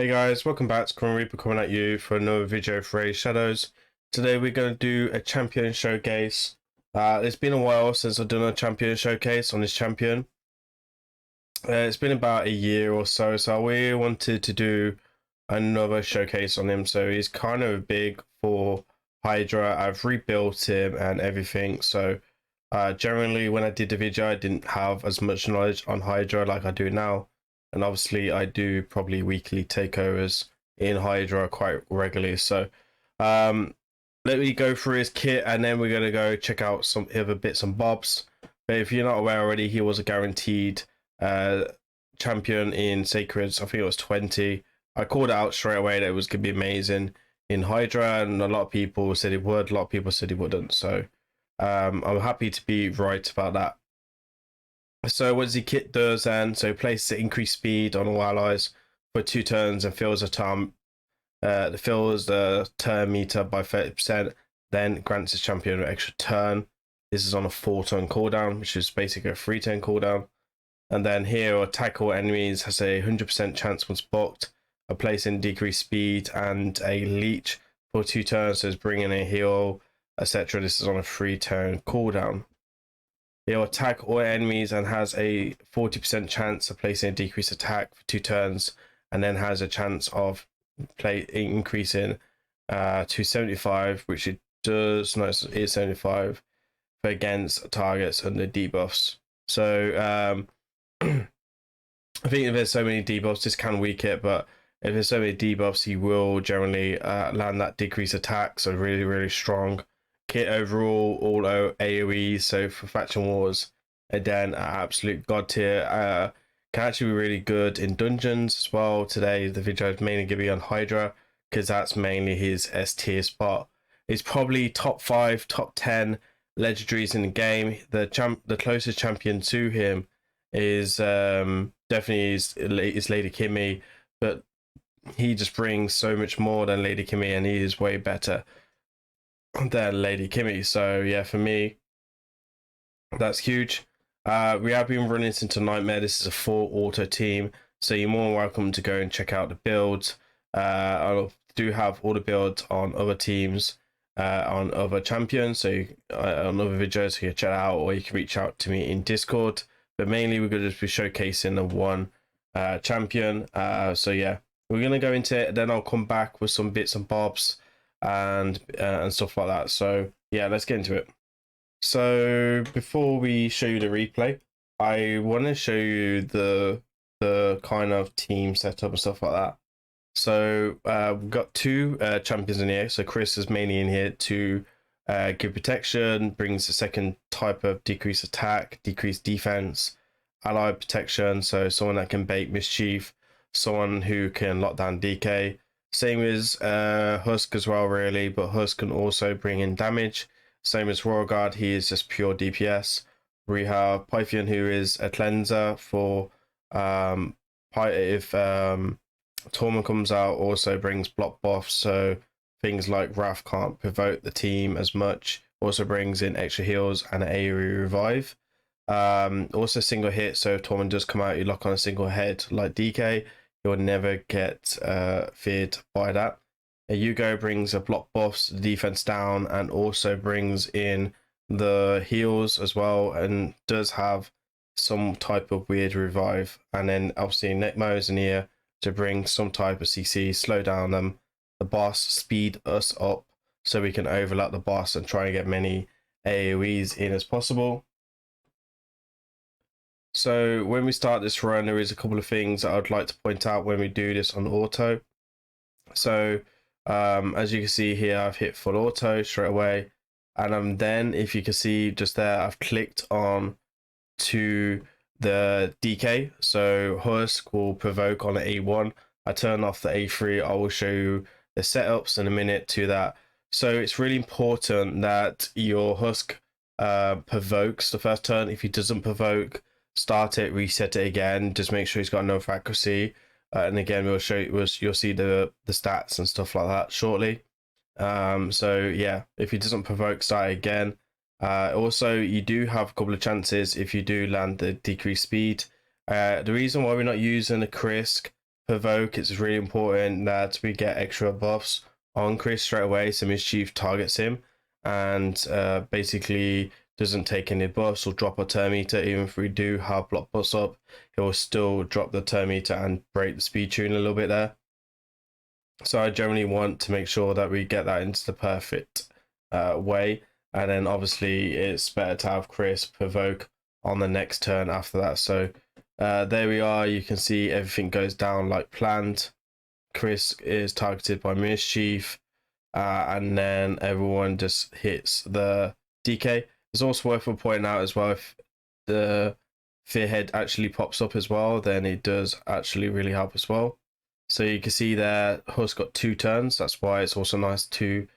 Hey guys, welcome back to Grimreaper coming at you for another video for Raid Shadows. Today we're going to do a champion showcase. It's been a while since I've done a champion showcase on this champion. It's been about a year or so, so I really wanted to do another showcase on him. So he's kind of big for Hydra. I've rebuilt him and everything. So generally when I did the video, I didn't have as much knowledge on Hydra like I do now. And obviously I do probably weekly takeovers in Hydra quite regularly. So let me go through his kit and then we're going to go check out some other bits and bobs. But if you're not aware already, he was a guaranteed champion in Sacreds. I think it was 20. I called it out straight away that it was going to be amazing in Hydra, and a lot of people said it would, a lot of people said it wouldn't. So I'm happy to be right about that. So what the kit does then, so places increased speed on all allies for 2 turns and fills the turn meter by 30%, then grants its champion an extra turn. This is on a 4-turn cooldown, which is basically a 3-turn cooldown. And then here, attack all enemies has a 100% chance once blocked, a place in decreased speed, and a leech for 2 turns, so it's bringing a heal, etc. This is on a 3-turn cooldown. He'll attack all enemies and has a 40% chance of placing a decreased attack for 2 turns, and then has a chance of increasing to 75, which it does. No, it's 75 for against targets under debuffs. So I think if there's so many debuffs, this can weak it, but if there's so many debuffs, he will generally land that decreased attack. So really strong kit overall, all AoE. So for faction wars, again, absolute god tier. Can actually be really good in dungeons as well. Today the video is mainly going to be on Hydra because that's mainly his S tier spot. It's probably top 5, top 10 legendaries in the game. The closest champion to him is definitely is Lady Kimmy, but he just brings so much more than Lady Kimmy, and he is way better than Lady Kimmy. So yeah, for me, that's huge. We have been running into Nightmare. This is a full auto team, so you're more welcome to go and check out the builds. I do have all the builds on other teams, on other champions, so on other videos you can check out, or you can reach out to me in Discord. But mainly we're going to just be showcasing the one champion. So yeah, we're going to go into it, then I'll come back with some bits and bobs and stuff like that. So yeah, let's get into it. So before we show you the replay, I want to show you the kind of team setup and stuff like that. So we've got 2 champions in here. So Chris is mainly in here to give protection, brings a second type of decreased attack, decreased defense, allied protection, so someone that can bait mischief, someone who can lock down DK. Same as Husk as well, really, but Husk can also bring in damage. Same as Royal Guard, he is just pure DPS. We have Pythian, who is a cleanser for if Torment comes out, also brings block buffs, so things like Wrath can't provoke the team as much. Also brings in extra heals and an AoE revive. Also single hit, so if Torment does come out, you lock on a single head like DK, you'll never get feared by that. Yugo brings a block buffs, the defense down, and also brings in the heals as well, and does have some type of weird revive. And then obviously NEKMO is in here to bring some type of CC, slow down them, the boss, speed us up so we can overlap the boss and try and get many AoEs in as possible. So when we start this run, there is a couple of things that I'd like to point out when we do this on auto. So as you can see here, I've hit full auto straight away, and then if you can see just there, I've clicked on to the DK. So Husk will provoke on A1. I turn off the A3. I will show you the setups in a minute to that. So it's really important that your Husk provokes the first turn. If he doesn't provoke, start it, reset it again, just make sure he's got enough accuracy. And again, we'll show you, you'll see the stats and stuff like that shortly. So yeah, if he doesn't provoke, start again. Also, you do have a couple of chances if you do land the decreased speed. The reason why we're not using a Krisk provoke, it's really important that we get extra buffs on Chris straight away, so Mischief targets him and basically doesn't take any buffs or drop a turn meter. Even if we do have block buffs up, it will still drop the turn meter and break the speed tune a little bit there. So I generally want to make sure that we get that into the perfect way, and then obviously it's better to have Chris provoke on the next turn after that. So there we are, you can see everything goes down like planned. Chris is targeted by Mischief, and then everyone just hits the DK. It's also worth pointing out as well, if the Fearhead actually pops up as well, then it does actually really help as well. So you can see there, Husk got 2 turns. That's why it's also nice to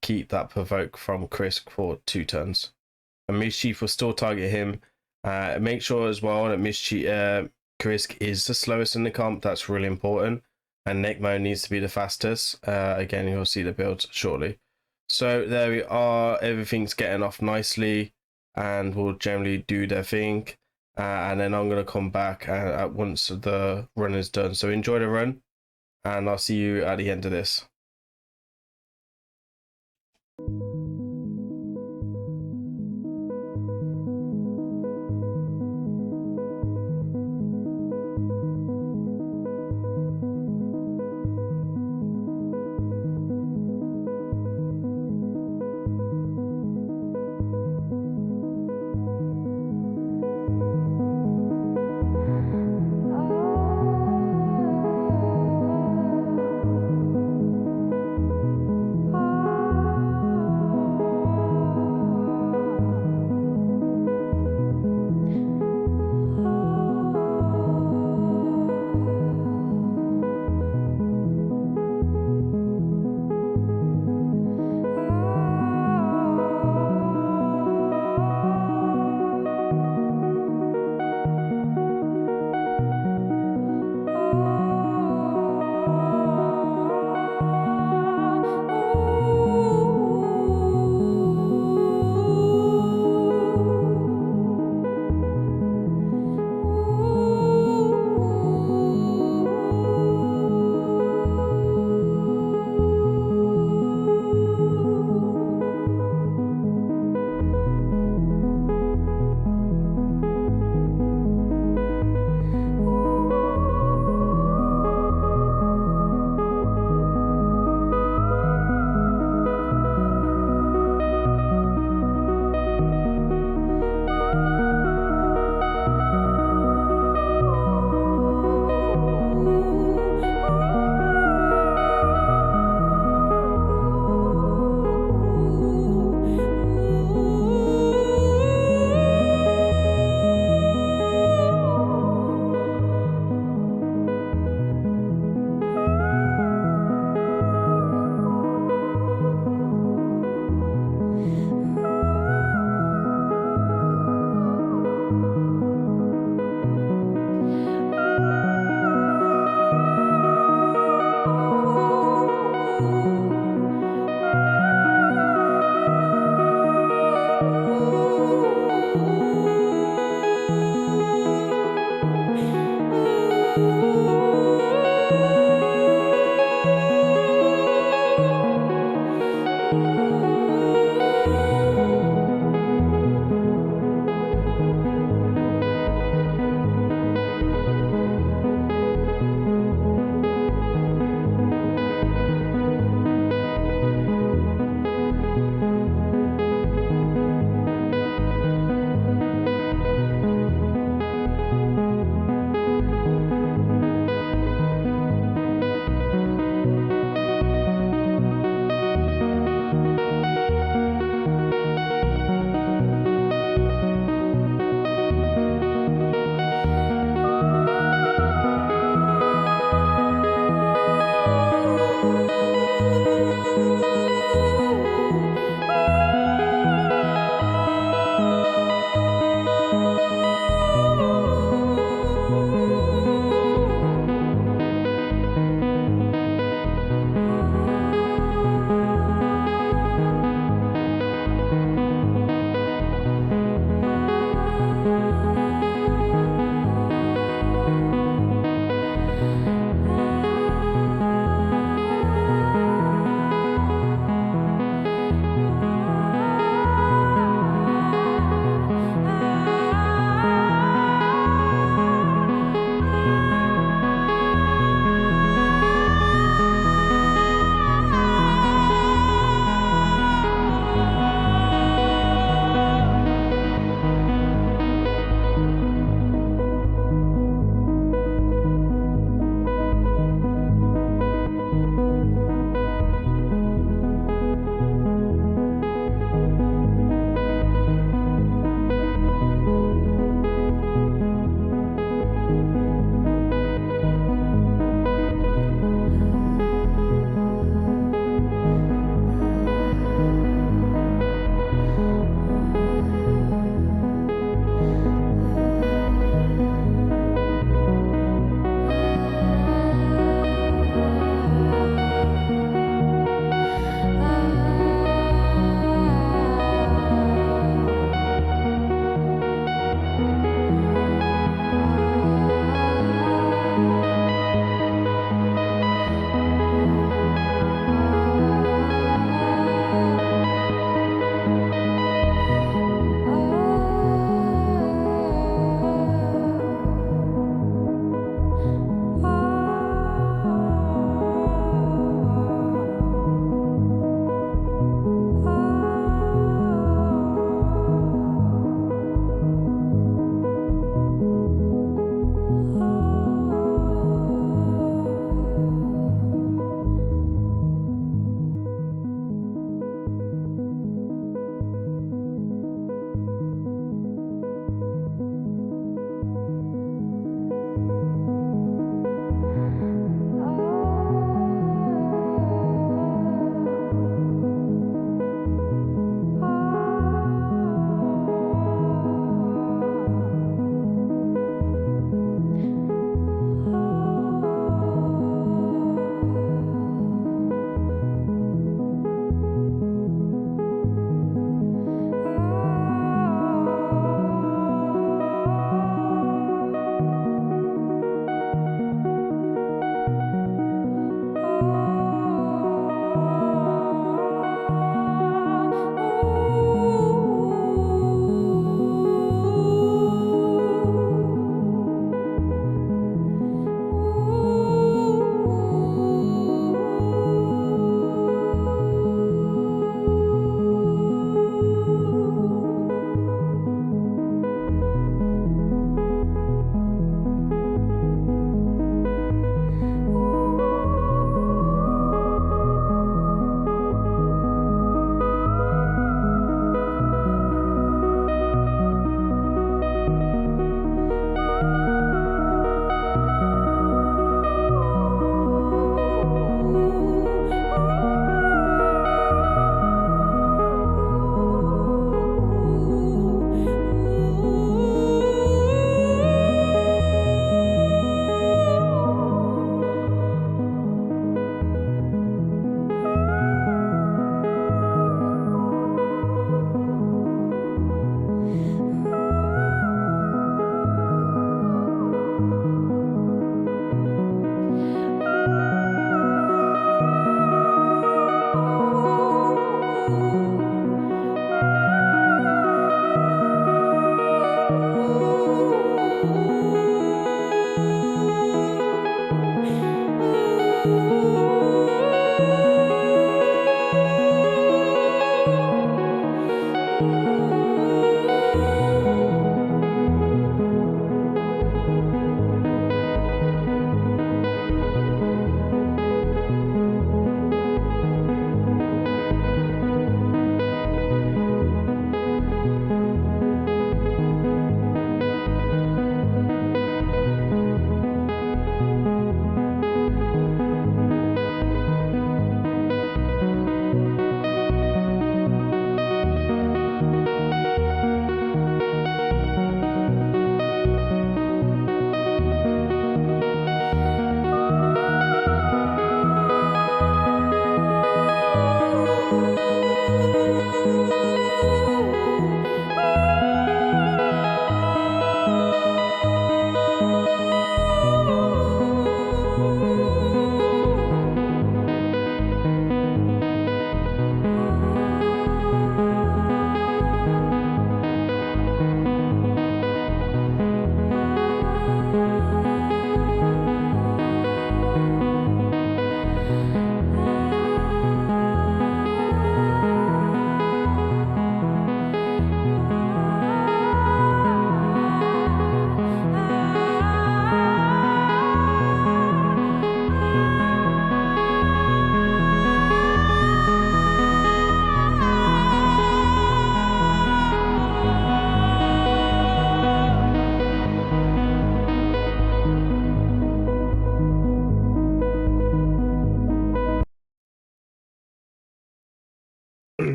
keep that provoke from Chris for 2 turns. And Mischief will still target him. Make sure as well that Chris is the slowest in the comp. That's really important. And NEKMO needs to be the fastest. Again, you'll see the builds shortly. So there we are. Everything's getting off nicely and will generally do their thing. And then I'm going to come back once the run is done. So enjoy the run, and I'll see you at the end of this.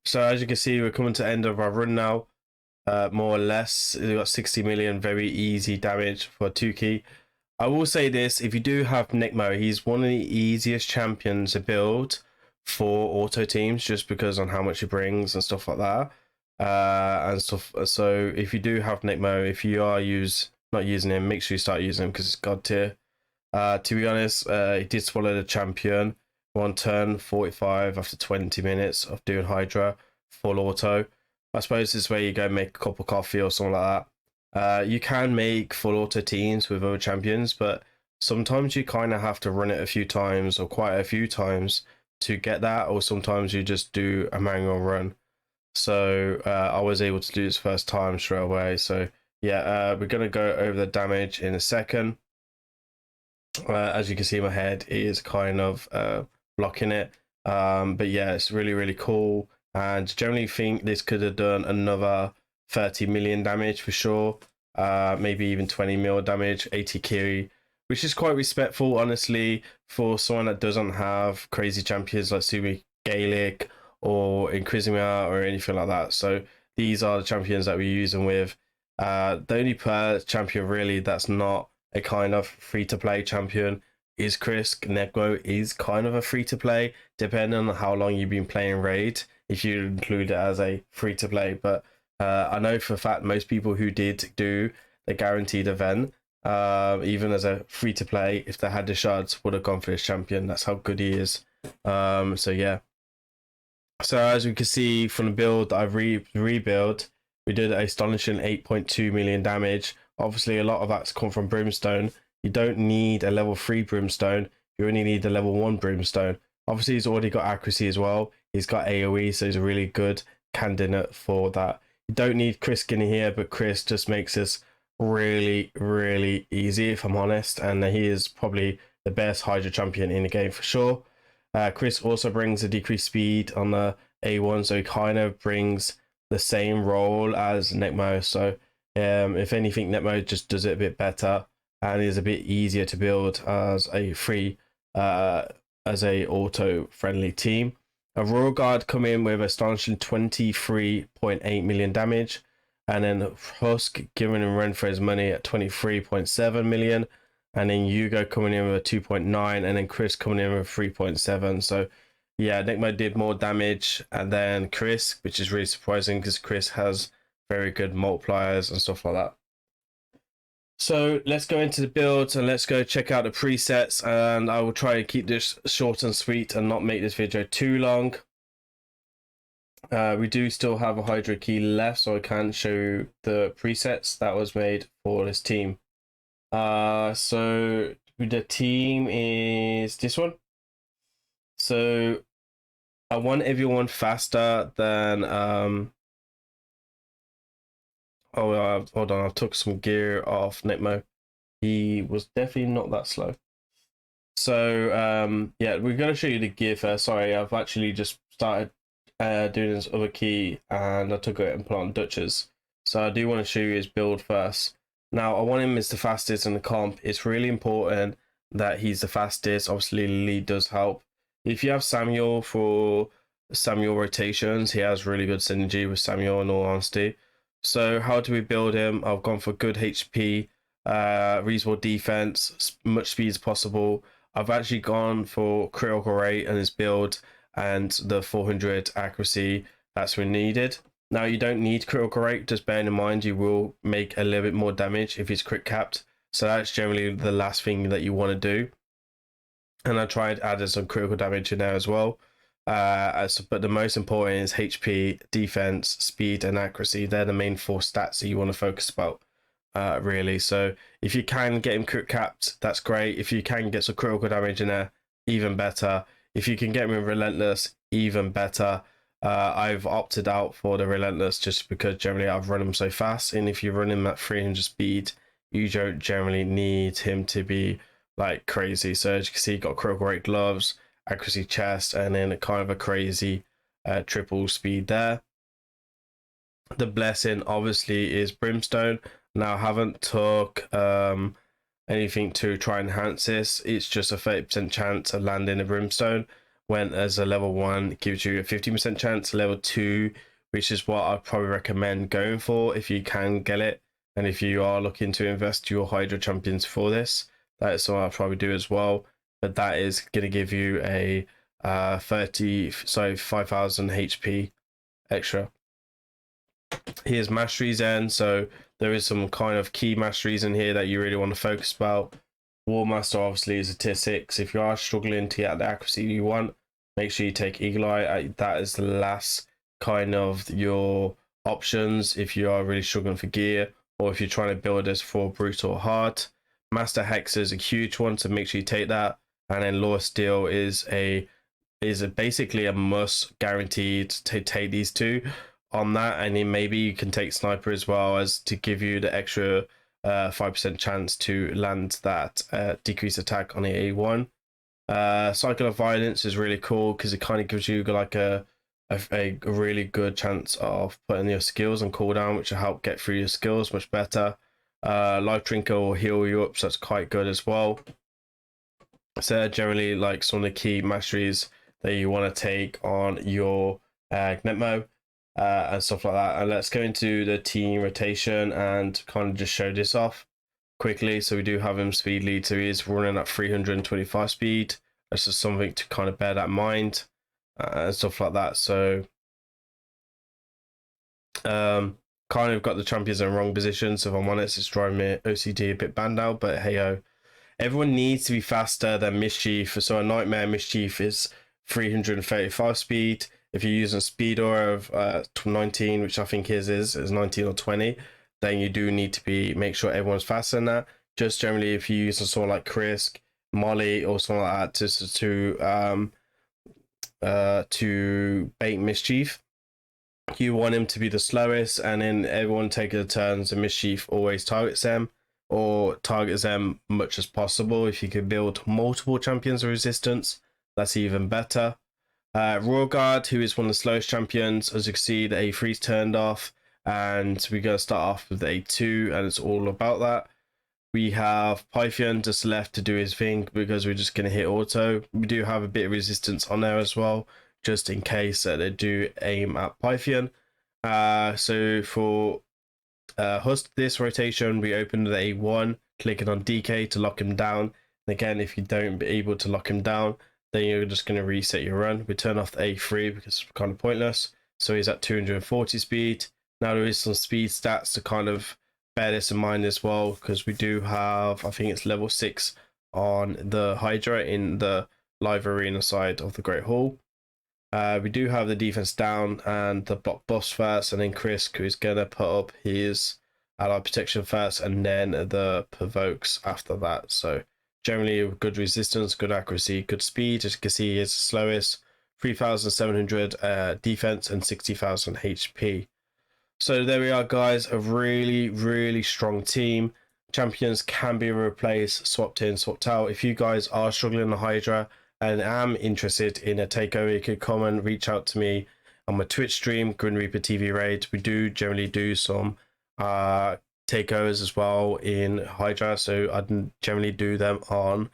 So as you can see, we're coming to the end of our run now. More or less, we got 60 million, very easy damage for 2 key. I will say this, if you do have NEKMO, he's one of the easiest champions to build for auto teams, just because on how much he brings and stuff like that. And stuff. So if you do have NEKMO, if you are not using him, make sure you start using him because it's god tier. To be honest, he did swallow the champion 1 turn 45 after 20 minutes of doing hydra full auto. I suppose this is where you go make a cup of coffee or something like that. You can make full auto teams with other champions, but sometimes you kind of have to run it a few times or quite a few times to get that, or sometimes you just do a manual run. So I was able to do this first time straight away. So yeah, we're going to go over the damage in a second. As you can see, my head is kind of blocking it. But yeah, it's really, really cool. And generally think this could have done another 30 million damage for sure. Maybe even 20 mil damage, 80 kiri, which is quite respectful, honestly, for someone that doesn't have crazy champions like Sumi Gaelic or Inquisitor or anything like that. So these are the champions that we're using with. The only champion really that's not a kind of free-to-play champion is Chris. NEKMO is kind of a free-to-play, depending on how long you've been playing Raid, if you include it as a free-to-play. But I know for a fact most people who did do the guaranteed event, even as a free-to-play, if they had the shards, would have gone for this champion. That's how good he is. So yeah. So as we can see from the build that I've rebuilt, we did an astonishing 8.2 million damage. Obviously, a lot of that's come from Brimstone. You don't need a level 3 Brimstone. You only need a level 1 Brimstone. Obviously, he's already got accuracy as well. He's got AoE, so he's a really good candidate for that. You don't need Chris in here, but Chris just makes this really, really easy, if I'm honest. And he is probably the best Hydra champion in the game for sure. Chris also brings a decreased speed on the A1, so he kind of brings the same role as NEKMO. So if anything, NEKMO just does it a bit better and is a bit easier to build as a as a auto friendly team. A Royal Guard come in with astonishing 23.8 million damage, and then Husk giving him run for his money at 23.7 million, and then Hugo coming in with a 2.9, and then Chris coming in with 3.7. So yeah, NEKMO did more damage than Chris, which is really surprising because Chris has very good multipliers and stuff like that. So let's go into the builds and let's go check out the presets, and I will try and keep this short and sweet and not make this video too long. We do still have a Hydra key left, so I can show you the presets that was made for this team. So the team is this one. So I want everyone faster than hold on, I took some gear off NEKMO. He was definitely not that slow. So yeah, we're going to show you the gear first. Sorry, I've actually just started doing this other key and I took it and put on Dutch's. So I do want to show you his build first. Now I want him as the fastest in the comp. It's really important that he's the fastest. Obviously lead does help. If you have Samuel for Samuel rotations, he has really good synergy with Samuel in all honesty. So how do we build him? I've gone for good HP, reasonable defense, much speed as possible. I've actually gone for critical rate and his build and the 400 accuracy that's when needed. Now you don't need critical rate, just bearing in mind you will make a little bit more damage if he's crit capped. So that's generally the last thing that you want to do. And I tried adding some critical damage in there as well. But the most important is HP, defense, speed, and accuracy. They're the main 4 stats that you want to focus about, really. So if you can get him crit capped, that's great. If you can get some critical damage in there, even better. If you can get him in relentless, even better. I've opted out for the relentless just because generally I've run him so fast, and if you run him at 300 speed, you don't generally need him to be like crazy. So as you can see, you got critical rate gloves, accuracy chest, and then kind of a crazy triple speed there. The blessing obviously is Brimstone. Now I haven't took anything to try and enhance this. It's just a 30% chance of landing a Brimstone, went as a level 1, gives you a 15% chance. Level 2, which is what I'd probably recommend going for if you can get it, and if you are looking to invest your hydra champions for this, that is what I'll probably do as well. But that is going to give you a 5,000 HP extra. Here's masteries then, so there is some kind of key masteries in here that you really want to focus about. War Master obviously is a tier 6. If you are struggling to get the accuracy you want, make sure you take Eagle Eye. That is the last kind of your options if you are really struggling for gear, or if you're trying to build this for brutal heart. Master Hex is a huge one, so make sure you take that. And then Law Steel is basically a must, guaranteed to take these two on that. And then maybe you can take Sniper as well, as to give you the extra 5% chance to land that decreased attack on the A1. Cycle of Violence is really cool because it kind of gives you like a really good chance of putting your skills on cooldown, which will help get through your skills much better. Life Drinker will heal you up, so that's quite good as well. So generally, like some of the key masteries that you want to take on your NEKMO and stuff like that. And let's go into the team rotation and kind of just show this off quickly. So we do have him speed lead, so he is running at 325 speed. That's just something to kind of bear that in mind and stuff like that. So kind of got the champions in the wrong position, so if I'm honest, it's driving me OCD a bit banned out, but hey ho. Everyone needs to be faster than Mischief. So a Nightmare Mischief is 335 speed. If you're using a speed aura of 19, which I think his is 19 or 20, then you do need to make sure everyone's faster than that. Just generally, if you use a sort like Krisk, Molly, or something like that to bait Mischief, you want him to be the slowest, and then everyone taking the turns, and Mischief always targets them, or targets them much as possible. If you could build multiple champions of resistance, that's even better. Royal Guard, who is one of the slowest champions, as you can see, the A3's turned off, and we're going to start off with the A2, and it's all about that. We have Python just left to do his thing because we're just going to hit auto. We do have a bit of resistance on there as well, just in case that they do aim at Python. So for host this rotation, we open the A1, clicking on DK to lock him down. And again, if you don't be able to lock him down, then you're just going to reset your run. We turn off the A3 because it's kind of pointless. So he's at 240 speed. Now there is some speed stats to kind of bear this in mind as well, because we do have, I think it's level 6 on the Hydra in the live arena side of the Great Hall. We do have the defense down and the block buffs first, and then Krisk, who's going to put up his allied protection first, and then the provokes after that. So generally good resistance, good accuracy, good speed. As you can see, he is the slowest, 3,700 defense and 60,000 HP. So there we are, guys. A really, really strong team. Champions can be replaced, swapped in, swapped out. If you guys are struggling on the Hydra and am interested in a takeover, you could come and reach out to me on my Twitch stream, grimreapertvraid. We do generally do some takeovers as well in Hydra, so I generally do them on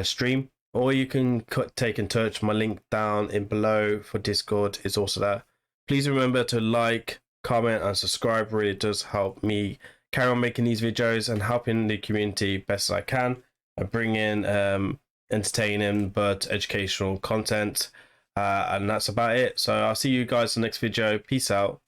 stream. Or you can take in touch. My link down in below for Discord is also there. Please remember to like, comment and subscribe. Really does help me carry on making these videos and helping the community best as I can, and bring in entertaining but educational content, and that's about it. So I'll see you guys in the next video. Peace out.